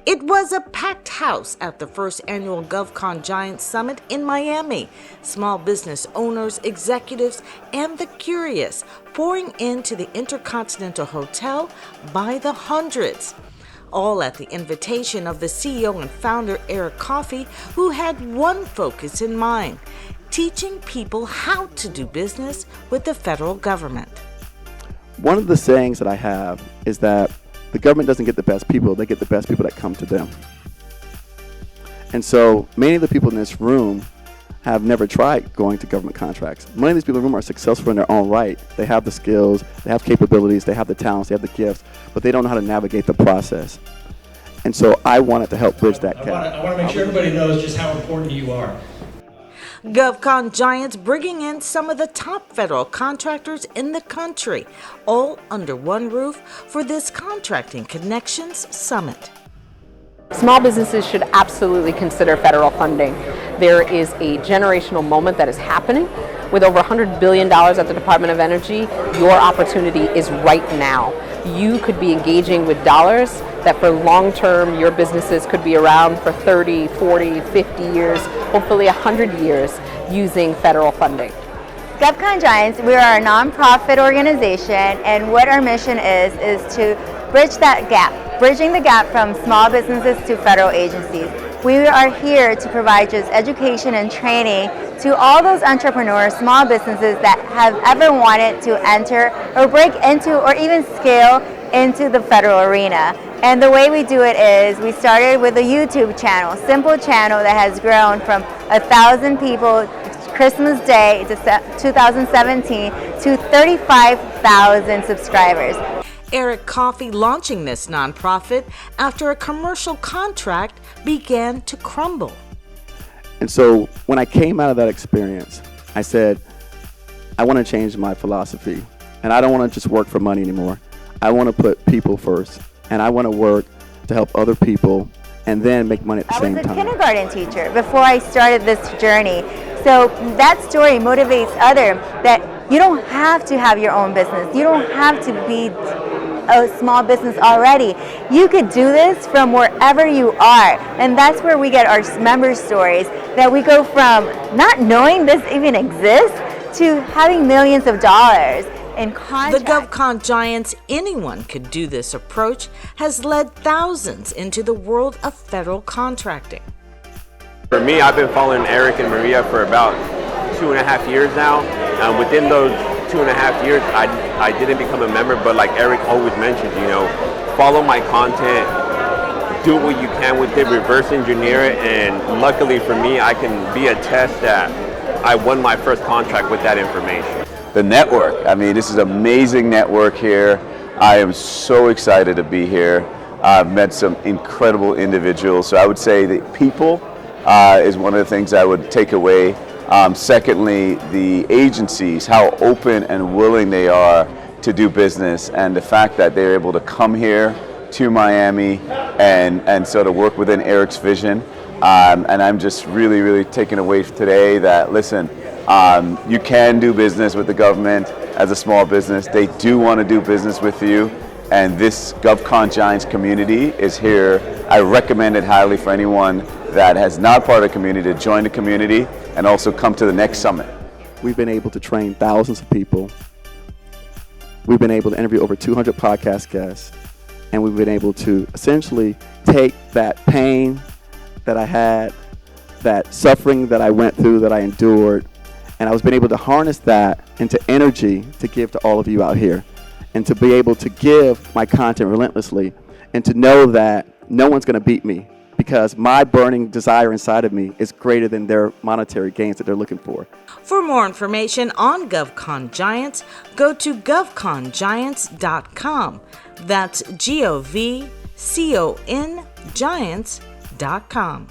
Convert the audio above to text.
It was a packed house at the first annual GovCon Giants Summit in Miami. Small business owners, executives, and the curious pouring into the Intercontinental Hotel by the hundreds. All at the invitation of the CEO and founder Eric Coffie, who had one focus in mind: teaching people how to do business with the federal government. One of the sayings that I have is that the government doesn't get the best people, they get the best people that come to them. And so many of the people in this room have never tried going to government contracts. Many of these people in the room are successful in their own right. They have the skills, they have capabilities, they have the talents, they have the gifts, but they don't know how to navigate the process. And so I wanted to help bridge that gap. I want to make sure everybody knows just how important you are. GovCon Giants bringing in some of the top federal contractors in the country, all under one roof for this Contracting Connections Summit. Small businesses should absolutely consider federal funding. There is a generational moment that is happening. With over $100 billion at the Department of Energy, your opportunity is right now. You could be engaging with dollars that for long term your businesses could be around for 30, 40, 50 years, hopefully 100 years using federal funding. GovCon Giants, we are a nonprofit organization, and what our mission is to bridge that gap, bridging the gap from small businesses to federal agencies. We are here to provide just education and training to all those entrepreneurs, small businesses that have ever wanted to enter or break into or even scale into the federal arena. And the way we do it is we started with a YouTube channel, simple channel that has grown from 1,000 people Christmas Day to 2017 to 35,000 subscribers. Eric Coffie launching this nonprofit after a commercial contract began to crumble. And so when I came out of that experience, I said, I want to change my philosophy. And I don't want to just work for money anymore. I want to put people first. And I want to work to help other people and then make money at the same time. I was a kindergarten teacher before I started this journey. So that story motivates others that you don't have to have your own business. You don't have to be a small business already. You could do this from wherever you are. And that's where we get our member stories, that we go from not knowing this even exists to having millions of dollars in contracts. The GovCon Giants anyone could do this approach has led thousands into the world of federal contracting. For me, I've been following Eric and Maria for about 2.5 years now. Within those 2.5 years, I didn't become a member, but like Eric always mentions, follow my content, do what you can with it, reverse engineer it, and luckily for me, I can be a test that I won my first contract with that information. The network, I mean, this is an amazing network here. I am so excited to be here. I've met some incredible individuals, so I would say that people is one of the things I would take away. Secondly, the agencies, how open and willing they are to do business, and the fact that they're able to come here to Miami and sort of work within Eric's vision. And I'm just really, really taking away today that, listen, you can do business with the government as a small business. They do want to do business with you. And this GovCon Giants community is here. I recommend it highly for anyone that has not part of the community to join the community and also come to the next summit. We've been able to train thousands of people. We've been able to interview over 200 podcast guests. And we've been able to essentially take that pain that I had, that suffering that I went through, that I endured, and I was been able to harness that into energy to give to all of you out here, and to be able to give my content relentlessly, and to know that no one's going to beat me, because my burning desire inside of me is greater than their monetary gains that they're looking for. For more information on GovCon Giants, go to govcongiants.com. That's GovCon Giants.com.